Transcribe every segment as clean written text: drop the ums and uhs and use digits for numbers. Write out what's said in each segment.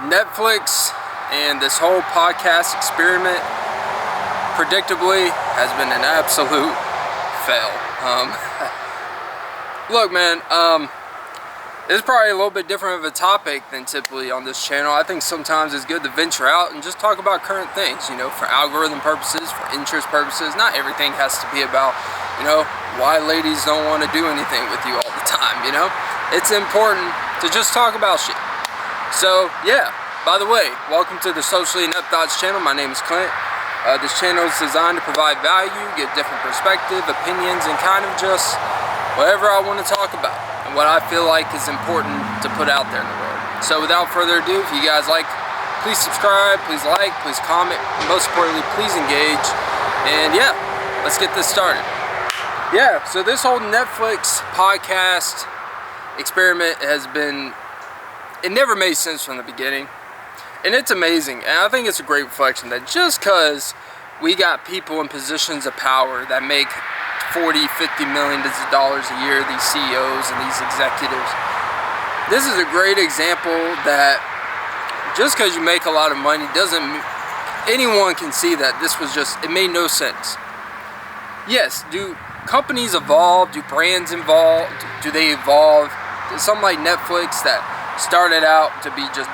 Netflix and this whole podcast experiment predictably has been an absolute fail. Look, man, this is probably a little bit different of a topic than typically on this channel. I think sometimes it's good to venture out and just talk about current things, you know, for algorithm purposes, for interest purposes. Not everything has to be about, you know, why ladies don't want to do anything with you all the time, you know? It's important to just talk about shit. So, yeah, by the way, welcome to the Socially Inept Thoughts channel. My name is Clint. This channel is designed to provide value, give different perspective, opinions, and kind of just whatever I want to talk about and what I feel like is important to put out there in the world. So without further ado, if you guys like, please subscribe, please like, please comment, and most importantly, please engage. And yeah, let's get this started. Yeah, so this whole Netflix podcast experiment has been, it never made sense from the beginning. And it's amazing, and I think it's a great reflection that just because we got people in positions of power that make 40, 50 million dollars a year, these CEOs and these executives, this is a great example that just because you make a lot of money doesn't, anyone can see that this was just, it made no sense. Yes, do companies evolve? Do brands evolve? Do they evolve? Something like Netflix that started out to be just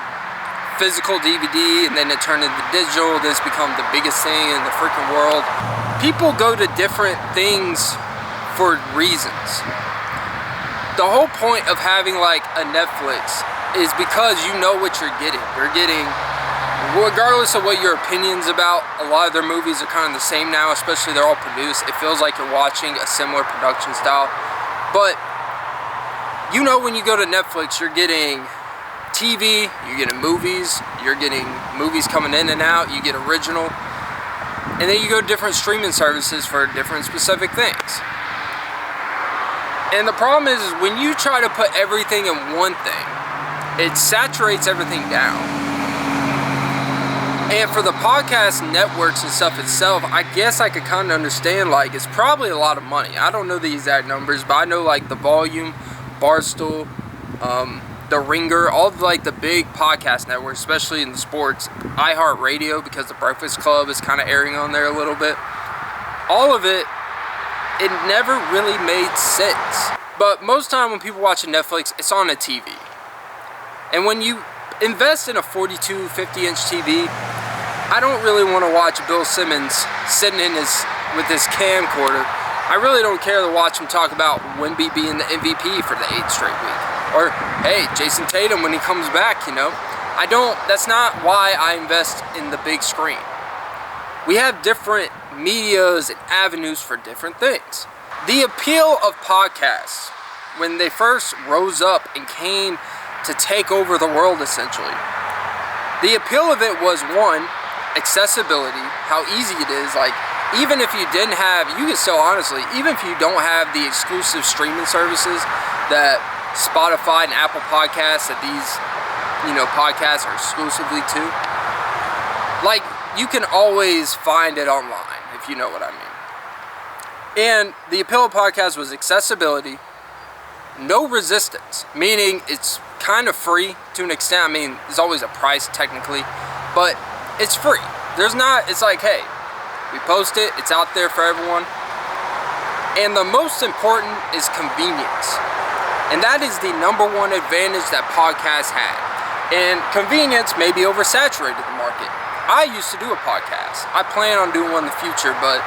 physical DVD and then it turned into digital. This become the biggest thing in the freaking world. People go to different things for reasons. The whole point of having like a Netflix is because you know what you're getting. You're getting, regardless of what your opinions about, a lot of their movies are kind of the same now, especially they're all produced. It feels like you're watching a similar production style. But you know, when you go to Netflix, you're getting TV, you're getting movies coming in and out, you get original, and then you go to different streaming services for different specific things. And the problem is when you try to put everything in one thing, it saturates everything down. And for the podcast networks and stuff itself, I guess I could kind of understand, like, it's probably a lot of money. I don't know the exact numbers, but I know like the Volume, Barstool, The Ringer, all of like the big podcast networks, especially in the sports, iHeartRadio, because the Breakfast Club is kind of airing on there a little bit. All of it, it never really made sense. But most time when people watch Netflix, it's on a TV. And when you invest in a 42, 50-inch TV, I don't really want to watch Bill Simmons sitting in with his camcorder. I really don't care to watch him talk about Wemby being the MVP for the 8th straight week. Or, hey, Jason Tatum when he comes back, you know. That's not why I invest in the big screen. We have different medias and avenues for different things. The appeal of podcasts, when they first rose up and came to take over the world essentially, the appeal of it was, one, accessibility, how easy it is. Like, even if you didn't have, you could still honestly, even if you don't have the exclusive streaming services that Spotify and Apple Podcasts that these, you know, podcasts are exclusively to, like, you can always find it online, if you know what I mean. And the appeal of podcasts was accessibility, no resistance, meaning it's kind of free to an extent. I mean, there's always a price technically, but it's free. It's like, hey, we post it, it's out there for everyone. And the most important is convenience. And that is the number one advantage that podcasts had. And convenience may be oversaturated the market. I used to do a podcast. I plan on doing one in the future, but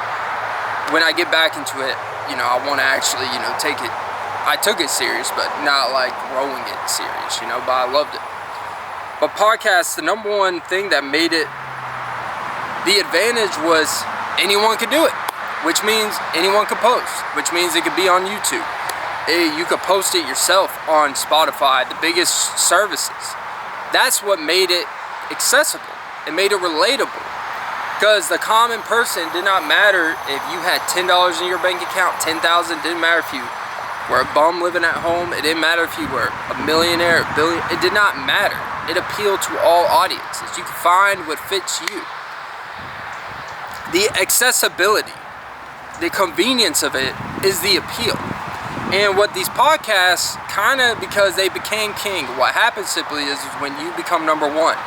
when I get back into it, you know, I want to actually, you know, take it. I took it serious, but not like growing it serious, you know, but I loved it. But podcasts, the number one thing that made it, the advantage was anyone could do it, which means anyone could post, which means it could be on YouTube. You could post it yourself on Spotify, the biggest services. That's what made it accessible. It made it relatable. Because the common person, did not matter if you had $10 in your bank account, 10,000, didn't matter if you were a bum living at home, it didn't matter if you were a millionaire, a billion, it did not matter. It appealed to all audiences. You can find what fits you. The accessibility, the convenience of it is the appeal. And what these podcasts kind of, because they became king, what happens simply is when you become number one,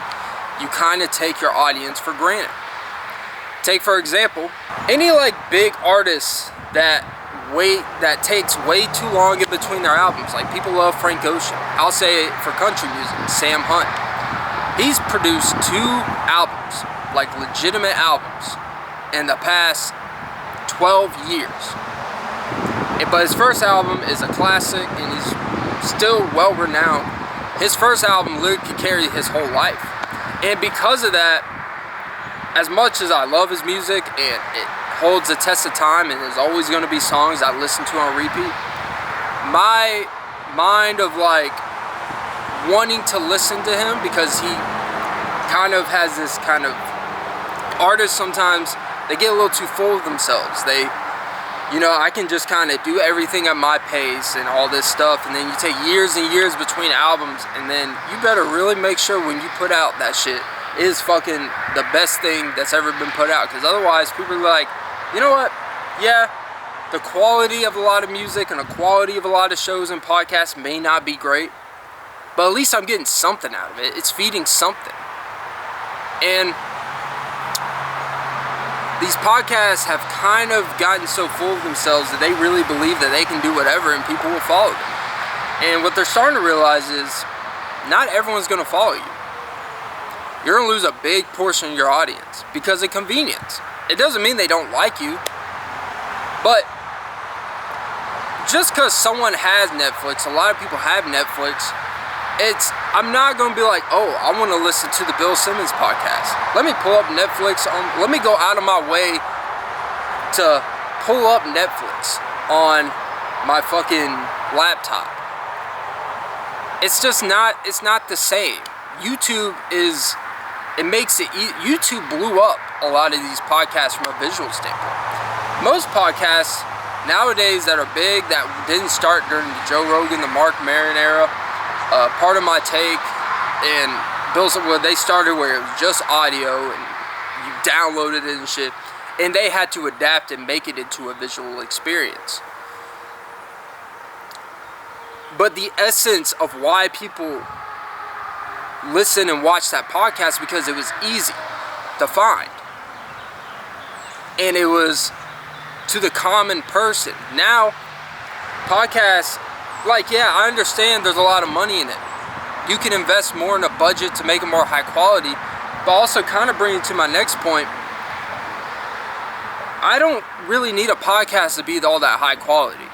you kind of take your audience for granted. Take for example, any like big artists that takes way too long in between their albums. Like people love Frank Ocean. I'll say for country music, Sam Hunt. He's produced 2 albums, like legitimate albums, in the past 12 years. But his first album is a classic and he's still well renowned. His first album literally could carry his whole life. And because of that, as much as I love his music and it holds the test of time and there's always going to be songs I listen to on repeat, my mind of like wanting to listen to him, because he kind of has this kind of, artists sometimes they get a little too full of themselves. They, you know, I can just kind of do everything at my pace and all this stuff, and then you take years and years between albums, and then you better really make sure when you put out that shit is fucking the best thing that's ever been put out, because otherwise people are like, you know what, yeah, the quality of a lot of music and the quality of a lot of shows and podcasts may not be great, but at least I'm getting something out of it. It's feeding something. And these podcasts have kind of gotten so full of themselves that they really believe that they can do whatever and people will follow them. And what they're starting to realize is not everyone's going to follow you. You're going to lose a big portion of your audience because of convenience. It doesn't mean they don't like you, but just because someone has Netflix, a lot of people have Netflix, I'm not going to be like, oh, I want to listen to the Bill Simmons podcast. Let me pull up Netflix. Let me go out of my way to pull up Netflix on my fucking laptop. It's just not, it's not the same. YouTube blew up a lot of these podcasts from a visual standpoint. Most podcasts nowadays that are big, that didn't start during the Joe Rogan, the Mark Maron era, Part of My Take, and they started where it was just audio and you downloaded it and shit, and they had to adapt and make it into a visual experience. But the essence of why people listen and watch that podcast, because it was easy to find, and it was to the common person. Now podcasts, like, yeah, I understand there's a lot of money in it. You can invest more in a budget to make it more high quality, but also kind of bring it to my next point. I don't really need a podcast to be all that high quality.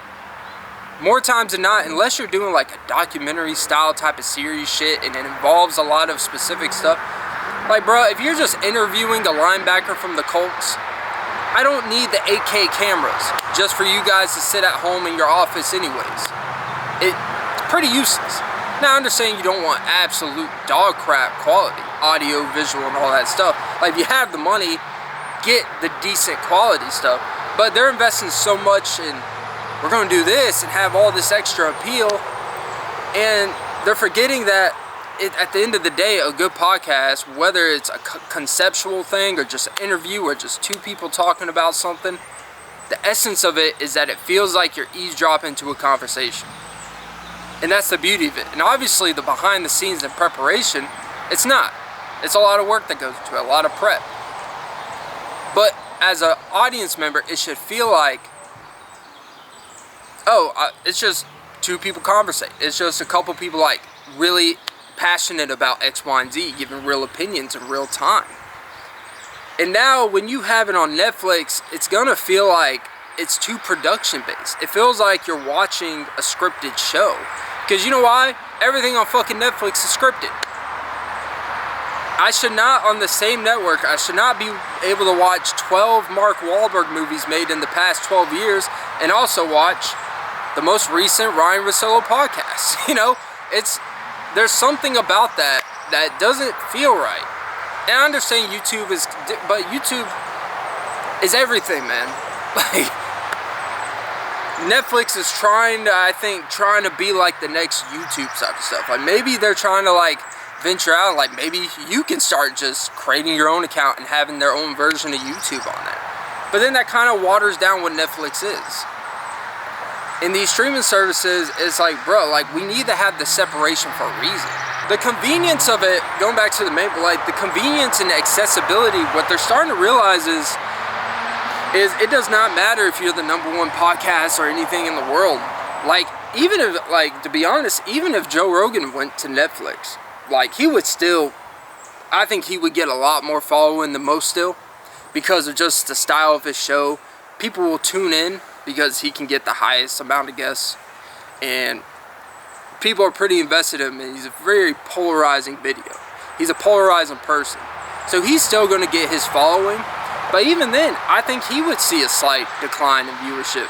More times than not, unless you're doing like a documentary style type of series shit and it involves a lot of specific stuff. Like, bro, if you're just interviewing a linebacker from the Colts, I don't need the 8K cameras just for you guys to sit at home in your office anyways. It's pretty useless. Now, I understand you don't want absolute dog crap quality, audio, visual, and all that stuff. Like, if you have the money, get the decent quality stuff. But they're investing so much in, we're going to do this and have all this extra appeal, and they're forgetting that at the end of the day, a good podcast, whether it's a conceptual thing or just an interview or just two people talking about something, the essence of it is that it feels like you're eavesdropping into a conversation. And that's the beauty of it. And obviously the behind the scenes and preparation, it's not. It's a lot of work that goes into it, a lot of prep. But as an audience member, it should feel like, it's just two people conversate. It's just a couple people like really passionate about X, Y, and Z, giving real opinions in real time. And now when you have it on Netflix, it's gonna feel like it's too production based. It feels like you're watching a scripted show. Because you know why? Everything on fucking Netflix is scripted. I should not, on the same network, I should not be able to watch 12 Mark Wahlberg movies made in the past 12 years and also watch the most recent Ryan Russillo podcast. You know, there's something about that doesn't feel right. And I understand YouTube but YouTube is everything, man. Like, Netflix is trying to be like the next YouTube type of stuff. Like, maybe they're trying to like venture out, like maybe you can start just creating your own account and having their own version of YouTube on there. But then that kind of waters down what Netflix is. In these streaming services, it's like, bro, like we need to have the separation for a reason. The convenience of it, going back to the main, like the convenience and accessibility, what they're starting to realize is it does not matter if you're the #1 podcast or anything in the world. Like, even if, like, to be honest, even if Joe Rogan went to Netflix, like, he would still, I think he would get a lot more following than most still, because of just the style of his show. People will tune in because he can get the highest amount of guests, and people are pretty invested in him, and he's a very polarizing video. He's a polarizing person. So he's still going to get his following, but even then, I think he would see a slight decline in viewership,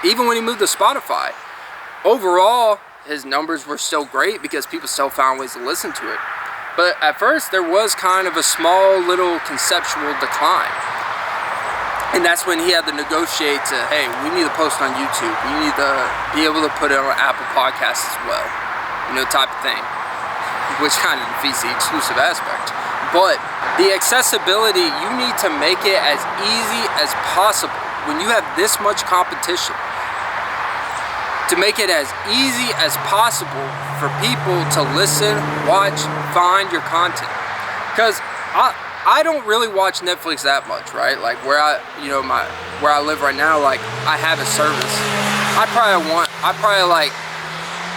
even when he moved to Spotify. Overall, his numbers were still great because people still found ways to listen to it. But at first, there was kind of a small little conceptual decline. And that's when he had to negotiate to, hey, we need to post on YouTube. We need to be able to put it on Apple Podcasts as well. You know, type of thing. Which kind of defeats the exclusive aspect. But the accessibility, you need to make it as easy as possible. When you have this much competition, to make it as easy as possible for people to listen, watch, find your content. Because I don't really watch Netflix that much, right? Like where I live right now, like I have a service. I probably like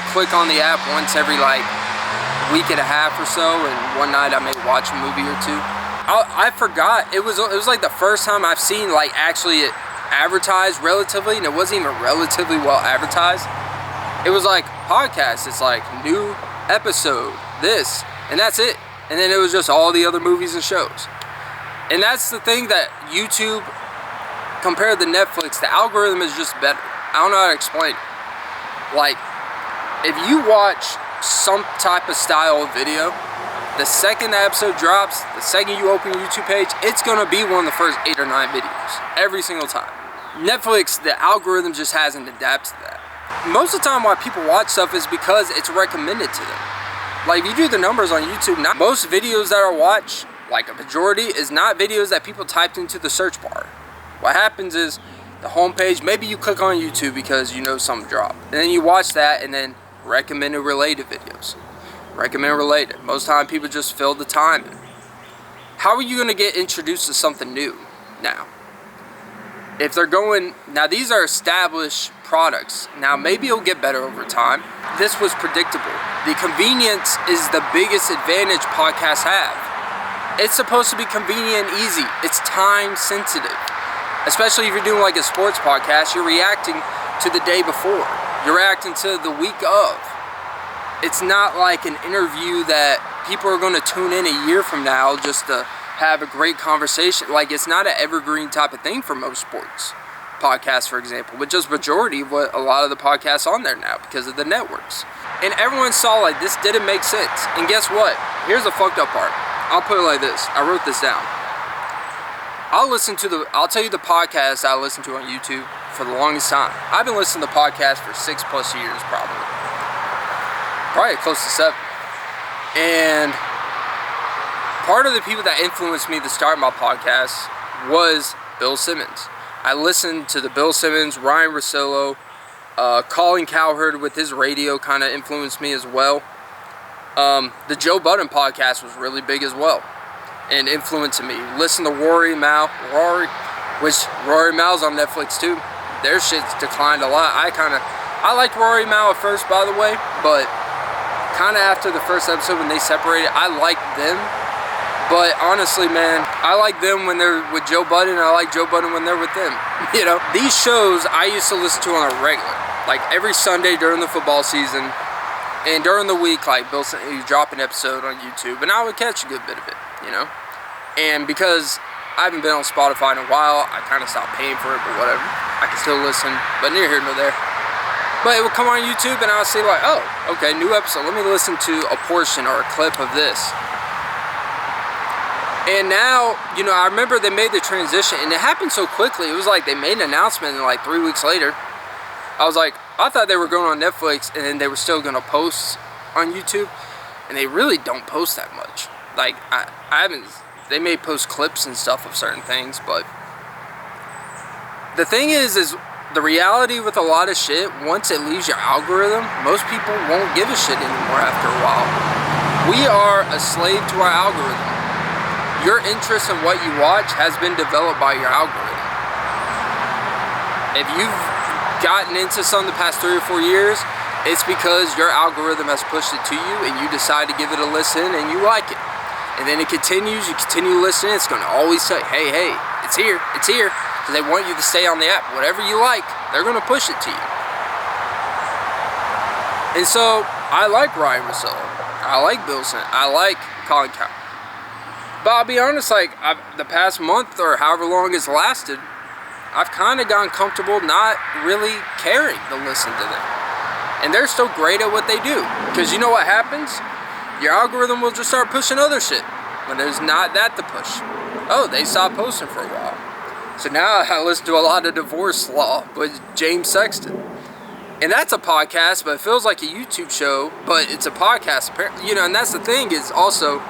click on the app once every like week and a half or so, and one night I may watch a movie or two. I forgot, it was like the first time I've seen like actually advertised relatively, and it wasn't even relatively well advertised. It was like podcast, it's like new episode, this, and that's it. And then it was just all the other movies and shows. And that's the thing that YouTube, compared to Netflix, the algorithm is just better. I don't know how to explain it. Like, if you watch some type of style of video, the second the episode drops, the second you open your YouTube page, it's gonna be one of the first 8 or 9 videos, every single time. Netflix, the algorithm just hasn't adapted to that. Most of the time why people watch stuff is because it's recommended to them. Like, if you do the numbers on YouTube, most videos that are watched, like a majority, is not videos that people typed into the search bar. What happens is, the homepage, maybe you click on YouTube because you know something dropped, and then you watch that, and then recommended related videos. Recommend related. Most time people just fill the time in. How are you going to get introduced to something new now? If they're going, now these are established products. Now maybe it'll get better over time. This was predictable. The convenience is the biggest advantage podcasts have. It's supposed to be convenient and easy. It's time sensitive. Especially if you're doing like a sports podcast, you're reacting to the day before. You're reacting to the week of. It's not like an interview that people are going to tune in a year from now just to have a great conversation. Like, it's not an evergreen type of thing for most sports podcasts, for example, but just majority of what a lot of the podcasts on there now because of the networks. And everyone saw like this didn't make sense. And guess what? Here's the fucked up part. I'll put it like this. I wrote this down. I'll tell you the podcast I listen to on YouTube for the longest time. I've been listening to podcasts for 6+ years probably close to 7. And part of the people that influenced me to start my podcast was Bill Simmons. I listened to the Bill Simmons, Ryan Russillo, Colin Cowherd with his radio kind of influenced me as well. The Joe Budden podcast was really big as well and influencing me. Listen to Rory Mal's on Netflix too. Their shit's declined a lot. I liked Rory Mal at first, by the way, but kind of after the first episode when they separated, I liked them. But honestly, man, I like them when they're with Joe Budden, and I like Joe Budden when they're with them. You know, these shows I used to listen to on a regular, like every Sunday during the football season, and during the week, like Bill said, you drop an episode on YouTube, and I would catch a good bit of it, you know. And because I haven't been on Spotify in a while, I kind of stopped paying for it, but whatever. I can still listen, but neither here nor there. But it would come on YouTube, and I would see like, oh, okay, new episode. Let me listen to a portion or a clip of this. And now, you know, I remember they made the transition, and it happened so quickly. It was like they made an announcement, and like 3 weeks later, I was like, I thought they were going on Netflix, and then they were still going to post on YouTube, and they really don't post that much. Like, I haven't, they may post clips and stuff of certain things, but the thing is the reality with a lot of shit, once it leaves your algorithm, most people won't give a shit anymore after a while. We are a slave to our algorithm. Your interest in what you watch has been developed by your algorithm. If you've gotten into something the past 3 or 4 years, it's because your algorithm has pushed it to you and you decide to give it a listen and you like it. And then it continues, you continue listening, it's gonna always say, hey, hey, it's here, because they want you to stay on the app. Whatever you like, they're gonna push it to you. And so, I like Ryan Russillo, I like Bill Sent, I like Colin Cowherd. But I'll be honest, like, the past month or however long it's lasted, I've kind of gotten comfortable not really caring to listen to them. And they're still great at what they do. Because you know what happens? Your algorithm will just start pushing other shit when there's not that to push. Oh, they stopped posting for a while. So now I listen to a lot of Divorce Law with James Sexton. And that's a podcast, but it feels like a YouTube show, but it's a podcast apparently. You know, and that's the thing is also,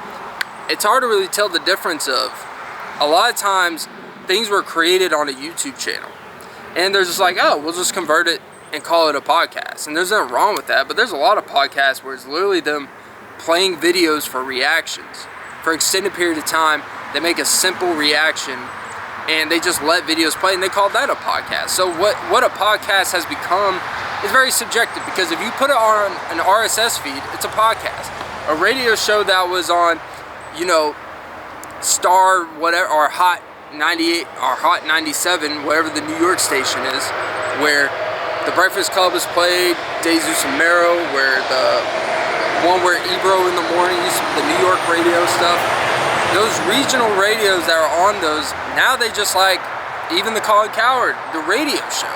it's hard to really tell the difference of, a lot of times things were created on a YouTube channel. And they're just like, oh, we'll just convert it and call it a podcast. And there's nothing wrong with that, but there's a lot of podcasts where it's literally them playing videos for reactions. For an extended period of time, they make a simple reaction and they just let videos play and they call that a podcast. So what a podcast has become is very subjective, because if you put it on an RSS feed, it's a podcast. A radio show that was on, you know, Star whatever, or Hot 98 or Hot 97, whatever the New York station is, where The Breakfast Club is played, Jesus and Mero, where the one where Ebro in the mornings, the New York radio stuff, those regional radios that are on those, now they just like, even the Colin Cowherd, the radio show.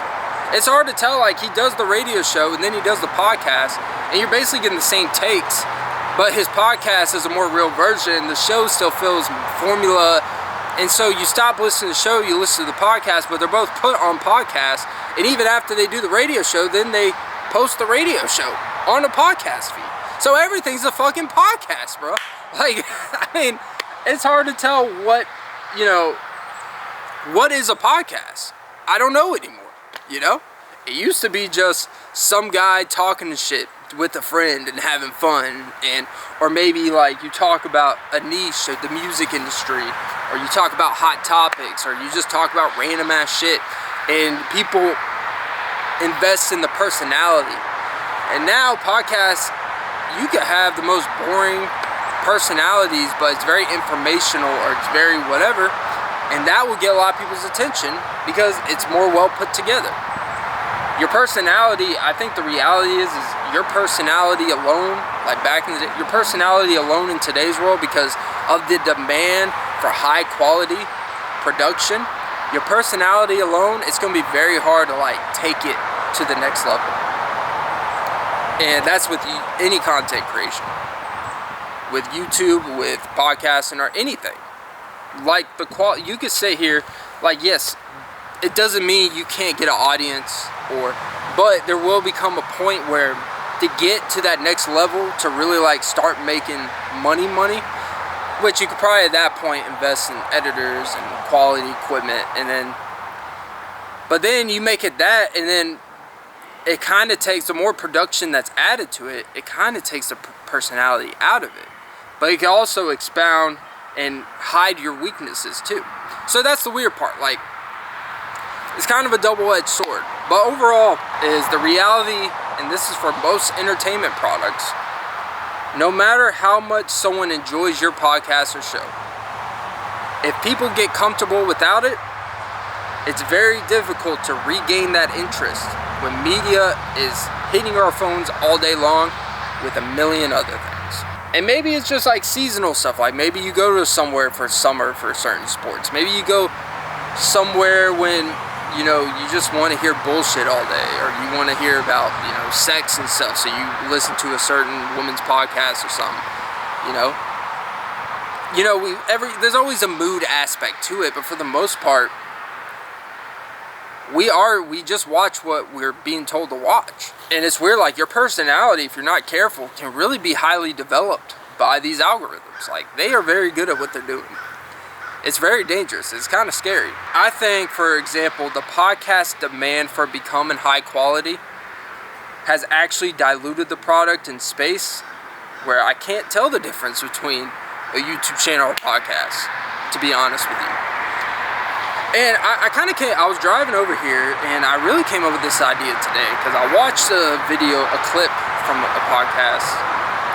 It's hard to tell, like, he does the radio show and then he does the podcast, and you're basically getting the same takes, but his podcast is a more real version. The show still feels formula, and so you stop listening to the show, you listen to the podcast, but they're both put on podcasts, and even after they do the radio show, then they post the radio show on a podcast feed. So everything's a fucking podcast, bro. Like, I mean, it's hard to tell what, you know, what is a podcast? I don't know anymore, you know? It used to be just some guy talking shit with a friend and having fun, and or maybe like you talk about a niche of the music industry, or you talk about hot topics, or you just talk about random ass shit, and people invest in the personality. And now podcasts, you could have the most boring personalities, but it's very informational or it's very whatever, and that will get a lot of people's attention because it's more well put together. Your personality, I think the reality is your personality alone, like back in the day, your personality alone in today's world, because of the demand for high quality production, your personality alone, it's going to be very hard to like take it to the next level. And that's with any content creation, with YouTube, with podcasting, or anything. Like the quality, you could sit here, like, yes, it doesn't mean you can't get an audience, but there will become a point where to get to that next level, to really like start making money, which you could probably at that point invest in editors and quality equipment, but then you make it that, and then it kind of takes, the more production that's added to it, it kind of takes the personality out of it. But it can also expound and hide your weaknesses too. So that's the weird part. Like, it's kind of a double-edged sword. But overall is the reality, and this is for most entertainment products, no matter how much someone enjoys your podcast or show, if people get comfortable without it, it's very difficult to regain that interest when media is hitting our phones all day long with a million other things. And maybe it's just like seasonal stuff, like maybe you go to somewhere for summer for certain sports. Maybe you go somewhere when, you know, you just want to hear bullshit all day, or you want to hear about, you know, sex and stuff, so you listen to a certain woman's podcast or something, you know? There's always a mood aspect to it, but for the most part, we just watch what we're being told to watch. And it's weird, like, your personality, if you're not careful, can really be highly developed by these algorithms. Like, they are very good at what they're doing. It's very dangerous. It's kind of scary. I think, for example, the podcast demand for becoming high quality has actually diluted the product in space, where I can't tell the difference between a YouTube channel or podcast, to be honest with you. And I kind of I was driving over here, and I really came up with this idea today, because I watched a clip from a podcast.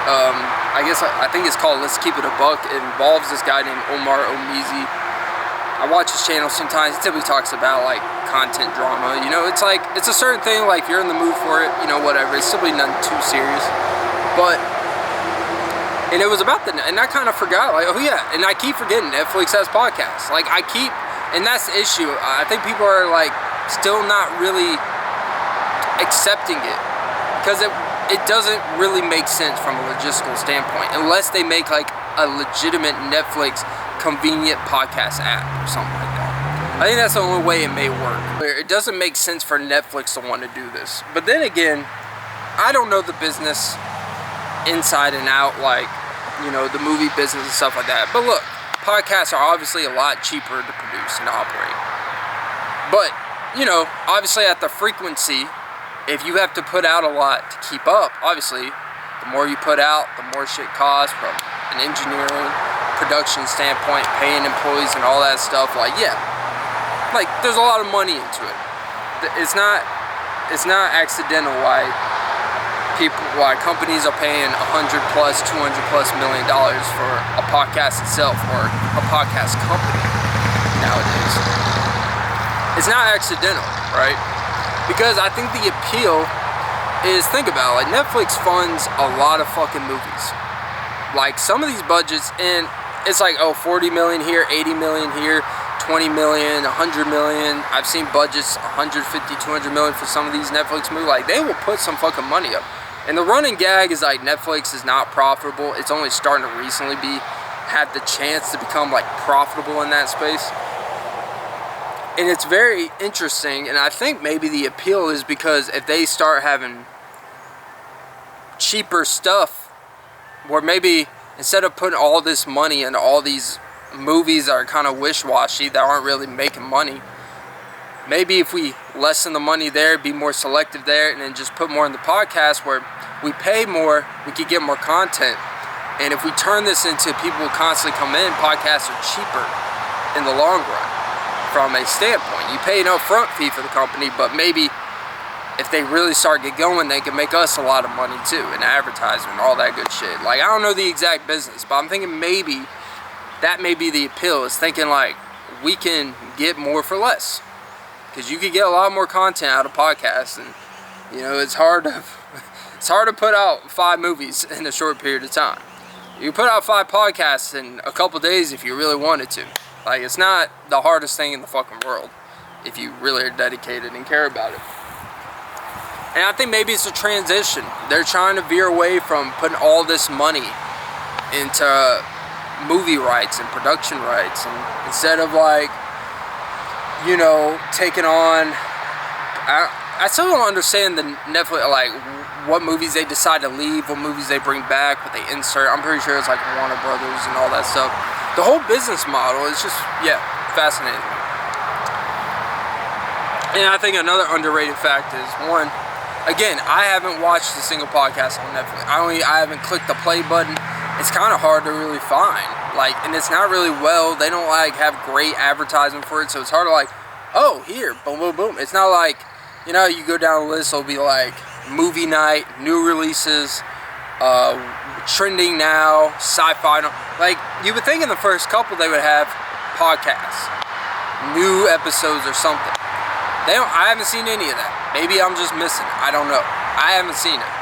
I think it's called Let's Keep It a Buck. It involves this guy named Omar Omizi. I watch his channel sometimes. He typically talks about like content drama. You know, it's like, it's a certain thing, like if you're in the mood for it, you know, whatever. It's simply nothing too serious. But, and it was about and I kind of forgot, like, oh yeah, and I keep forgetting Netflix has podcasts. Like and that's the issue. I think people are like still not really accepting it, because it doesn't really make sense from a logistical standpoint, unless they make like a legitimate Netflix convenient podcast app or something like that. I think that's the only way it may work. It doesn't make sense for Netflix to want to do this. But then again, I don't know the business inside and out, like, you know, the movie business and stuff like that. But look, podcasts are obviously a lot cheaper to produce and operate. But, you know, obviously at the frequency, if you have to put out a lot to keep up, obviously, the more you put out, the more shit costs from an engineering, production standpoint, paying employees and all that stuff. Like, yeah, like there's a lot of money into it. It's not accidental why companies are paying $100 plus, $200 plus million for a podcast itself, or a podcast company nowadays. It's not accidental, right? Because I think the appeal is, think about it, like Netflix funds a lot of fucking movies. Like some of these budgets, and it's like, oh, 40 million here, 80 million here, 20 million, 100 million. I've seen budgets 150, 200 million for some of these Netflix movies. Like, they will put some fucking money up. And the running gag is like Netflix is not profitable. It's only starting to recently have the chance to become like profitable in that space. And it's very interesting, and I think maybe the appeal is because if they start having cheaper stuff, where maybe instead of putting all this money into all these movies that are kind of wish-washy, that aren't really making money, maybe if we lessen the money there, be more selective there, and then just put more in the podcast where we pay more, we could get more content. And if we turn this into people who constantly come in, podcasts are cheaper in the long run from a standpoint. You pay an upfront fee for the company, but maybe if they really start get going, they can make us a lot of money too, in advertisement and all that good shit. Like, I don't know the exact business, but I'm thinking maybe that may be the appeal, is thinking like we can get more for less, because you could get a lot more content out of podcasts. And you know, it's hard to put out 5 movies in a short period of time. You can put out 5 podcasts in a couple days if you really wanted to. Like, it's not the hardest thing in the fucking world if you really are dedicated and care about it. And I think maybe it's a transition. They're trying to veer away from putting all this money into movie rights and production rights, and instead of like, you know, taking on, I still don't understand the Netflix, like what movies they decide to leave, what movies they bring back, what they insert. I'm pretty sure it's like Warner Brothers and all that stuff. The whole business model is just, yeah, fascinating. And I think another underrated fact is, one, again, I haven't watched a single podcast on Netflix. I haven't clicked the play button. It's kind of hard to really find. Like, and it's not really they don't like have great advertisement for it, so it's hard to like, oh, here, boom, boom, boom. It's not like, you know, you go down the list, it'll be like movie night, new releases, trending now, sci-fi. Like, you would think in the first couple they would have podcasts, new episodes or something. I haven't seen any of that. Maybe I'm just missing it. I don't know. I haven't seen it.